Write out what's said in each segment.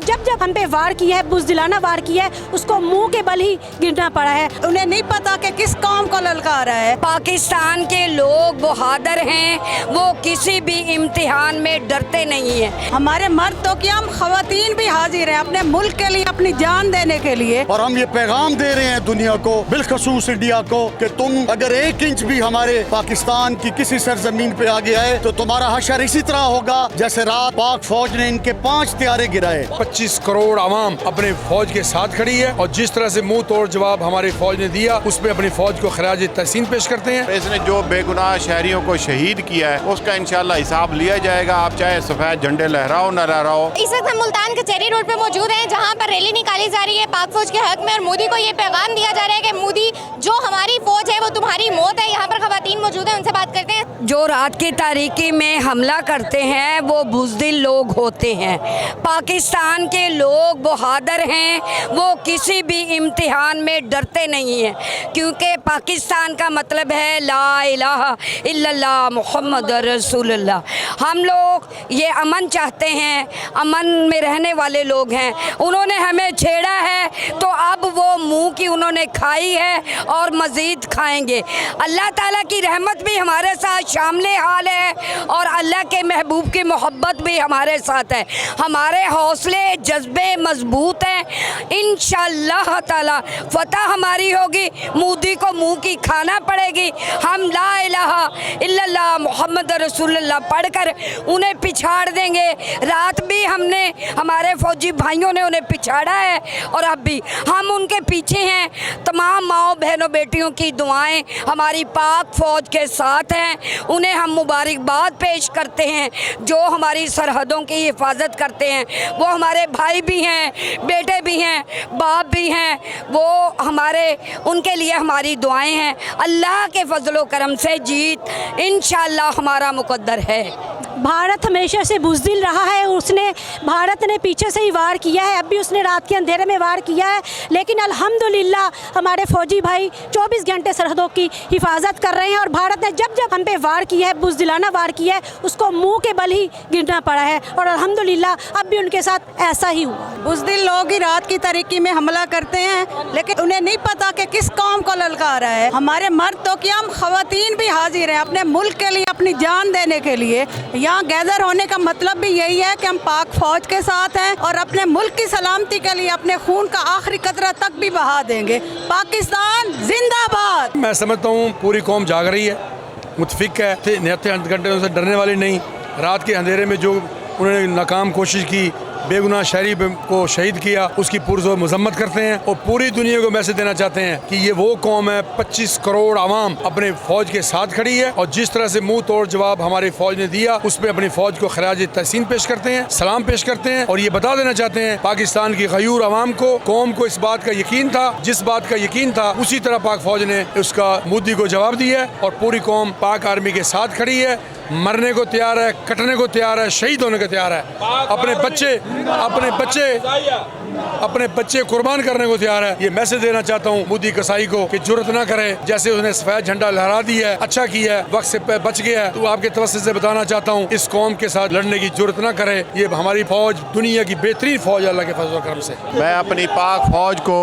ने जब जब हम पे वार किया है, बुज़दिलाना वार किया है, उसको मुंह के बल ही गिरना पड़ा है। उन्हें नहीं पता कि किस कौम को ललकारा है। पाकिस्तान के लोग बहादुर हैं, वो किसी भी इम्तिहान में डरते नहीं हैं। हमारे मर्द तो क्या, हम खवातीन भी हाजिर हैं अपने मुल्क के लिए, अपनी जान देने के लिए। और हम ये पैगाम दे रहे हैं दुनिया को, बिलखसूस इंडिया को, कि तुम अगर 1 इंच भी हमारे पाकिस्तान की किसी सरजमीन पे आगे आए तो तुम्हारा हशर इसी तरह होगा जैसे रात पाक फौज ने इनके 5 त्यारे गिराए। 25 करोड़ आवाम अपने फौज के साथ खड़ी है और जिस तरह से मुंह तोड़ जवाब हमारी फौज ने दिया, उसमें अपनी फौज को खराज तहसीन पेश करते हैं। इसने जो बेगुनाह शहरियों को शहीद किया है उसका इंशाल्लाह हिसाब लिया जाएगा। आप चाहे सफेद झंडे लहराओ न लहराओ। इस वक्त हम मुल्तान कचहरी रोड पे मौजूद हैं, जहां पर रैली निकाली जा रही है पाक फौज के हक में, और मोदी को ये पैगाम दिया जा रहा है कि मोदी, जो हमारी फौज है वो तुम्हारी मौत है। यहाँ पर खवातीन मौजूद है, उनसे बात करते हैं। जो रात की तारीकी में हमला करते हैं वो बुज़दिल लोग होते हैं। पाकिस्तान के लोग बहादुर हैं, वो किसी भी इम्तिहान में डरते नहीं हैं, क्योंकि पाकिस्तान का मतलब है ला इलाहा इल्लल्लाह मुहम्मद रसूलुल्लाह। हम लोग ये अमन चाहते हैं, अमन में रहने वाले लोग हैं। उन्होंने हमें छेड़ा है तो अब वो मुंह की उन्होंने खाई है और मज़ीद खाएंगे। अल्लाह ताला की रहमत भी हमारे साथ शामिल हाल है और अल्लाह के महबूब की मोहब्बत भी हमारे साथ है। हमारे हौसले जज्बे मजबूत हैं। इंशाअल्लाह ताला फतह हमारी होगी। मोदी को मुंह की खाना पड़ेगी। हम ला इलाहा इल्लल्लाह मुहम्मद रसूलुल्लाह पढ़कर उन्हें पिछाड़ देंगे। रात भी हमने, हमारे फौजी भाइयों ने उन्हें पिछाड़ा है और अब भी हम उनके पीछे हैं। तमाम माओ बहनों बेटियों की दुआएं हमारी पाक फौज के साथ हैं। उन्हें हम मुबारकबाद पेश करते हैं जो हमारी सरहदों की हिफाजत करते हैं। वो हमारे भाई भी हैं, बेटे भी हैं, बाप भी हैं। वो हमारे, उनके लिए हमारी दुआएं हैं। अल्लाह के फजलो करम से जीत इंशाअल्लाह हमारा मुकद्दर है। भारत हमेशा से बुज़दिल रहा है। भारत ने पीछे से ही वार किया है, अब भी उसने रात के अंधेरे में वार किया है, लेकिन अल्हम्दुलिल्लाह हमारे फौजी भाई 24 घंटे सरहदों की हिफाजत कर रहे हैं। और भारत ने जब जब हम पे वार किया है, बुज़दिलाना वार किया है, उसको मुंह के बल ही गिरना पड़ा है और अल्हम्दुलिल्लाह अब भी उनके साथ ऐसा ही हुआ। बुज़दिल लोग ही रात की तारीकी में हमला करते हैं, लेकिन उन्हें नहीं पता कि किस कौम को ललकारा है। हमारे मर्द तो क्या, हम खवातीन भी हाजिर हैं अपने मुल्क के लिए, अपनी जान देने के लिए। यहाँ गैदर होने का मतलब भी यही है कि हम पाक फौज के साथ हैं और अपने मुल्क की सलामती के लिए अपने खून का आखिरी कतरा तक भी बहा देंगे। पाकिस्तान जिंदाबाद। मैं समझता हूँ पूरी कौम जाग रही है, मुतफिक है, 9 घंटे से डरने वाली नहीं। रात के अंधेरे में जो उन्होंने नाकाम कोशिश की, बेगुनाह शहरी को शहीद किया, उसकी पुरज़ोर मजम्मत करते हैं और पूरी दुनिया को मैसेज देना चाहते हैं कि ये वो कौम है। 25 करोड़ आवाम अपने फौज के साथ खड़ी है और जिस तरह से मुंह तोड़ जवाब हमारी फौज ने दिया, उसमें अपनी फौज को खराज तहसीन पेश करते हैं, सलाम पेश करते हैं। और ये बता देना चाहते हैं पाकिस्तान की गयूर आवाम को, कौम को इस बात का यकीन था, जिस बात का यकीन था उसी तरह पाक फौज ने उसका मोदी को जवाब दिया है और पूरी कौम पाक आर्मी के साथ खड़ी है। मरने को तैयार है, कटने को तैयार है, शहीद होने को तैयार है। अपने बच्चे कुर्बान करने को तैयार है। ये मैसेज देना चाहता हूँ मोदी कसाई को कि जुर्रत ना करे। जैसे उसने सफेद झंडा लहरा दिया है, अच्छा किया है, वक्त से बच गया है, तो आपके तवज्जो से बताना चाहता हूँ इस कौम के साथ लड़ने की जुर्रत ना करे। ये हमारी फौज दुनिया की बेहतरीन फौज अल्लाह के फजल करम से। मैं अपनी पाक फौज को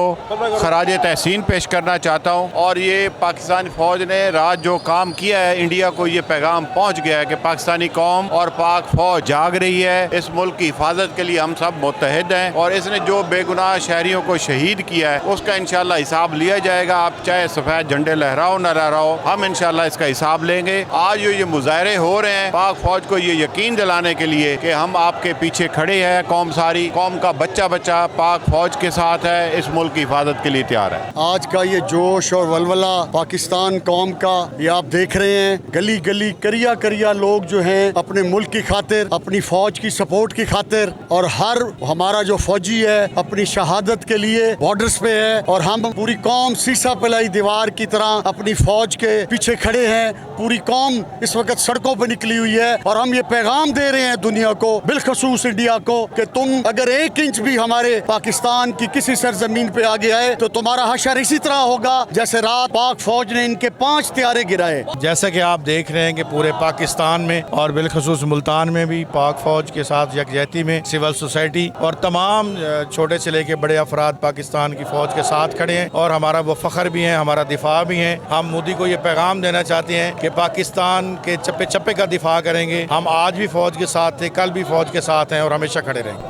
खराज तहसीन पेश करना चाहता हूँ और ये पाकिस्तानी फौज ने रात जो काम किया है, इंडिया को ये पैगाम पहुँच गया है कि पाकिस्तानी कौम और पाक फौज जाग रही है। इस मुल्क की हिफाजत के लिए हम सब मुत्तहिद हैं और इसने जो बेगुनाह शहरियों को शहीद किया है उसका इंशाल्लाह हिसाब लिया जाएगा। आप चाहे सफेद झंडे लहराओ न लहराओ, हम इंशाल्लाह इसका हिसाब लेंगे। आज ये मुजाहरे हो रहे हैं पाक फौज को ये यकीन दिलाने के लिए कि हम आपके पीछे खड़े हैं। कौम सारी, कौम का बच्चा बच्चा पाक फौज के साथ है, इस मुल्क की हिफाजत के लिए तैयार है। आज का ये जोश और वलवला पाकिस्तान कौम का, ये आप देख रहे हैं। गली गली करिया करिया लोग जो हैं अपने मुल्क की खातिर, अपनी फौज की सपोर्ट की खातिर, और हर हमारा जो फौजी है अपनी शहादत के लिए बॉर्डर्स पे है और हम पूरी कौम सीसा पिलाई दीवार की तरह अपनी फौज के पीछे खड़े हैं। पूरी कौम इस वक्त सड़कों पे निकली हुई है और हम ये पैगाम दे रहे हैं दुनिया को, बिलखसूस इंडिया को, कि तुम अगर 1 इंच भी हमारे पाकिस्तान की किसी सरजमीन पे आगे आए तो तुम्हारा हशर इसी तरह होगा जैसे रात पाक फौज ने इनके 5 त्यारे गिराए। जैसा कि आप देख रहे हैं कि पूरे पाकिस्तान پاکستان میں اور بالخصوص ملتان میں بھی پاک فوج کے ساتھ یکجہتی میں سول سوسائٹی اور تمام چھوٹے سے لے کے بڑے افراد پاکستان کی فوج کے ساتھ کھڑے ہیں، اور ہمارا وہ فخر بھی ہے، ہمارا دفاع بھی ہے۔ ہم مودی کو یہ پیغام دینا چاہتے ہیں کہ پاکستان کے چپے چپے کا دفاع کریں گے۔ ہم آج بھی فوج کے ساتھ تھے، کل بھی فوج کے ساتھ ہیں اور ہمیشہ کھڑے رہیں گے۔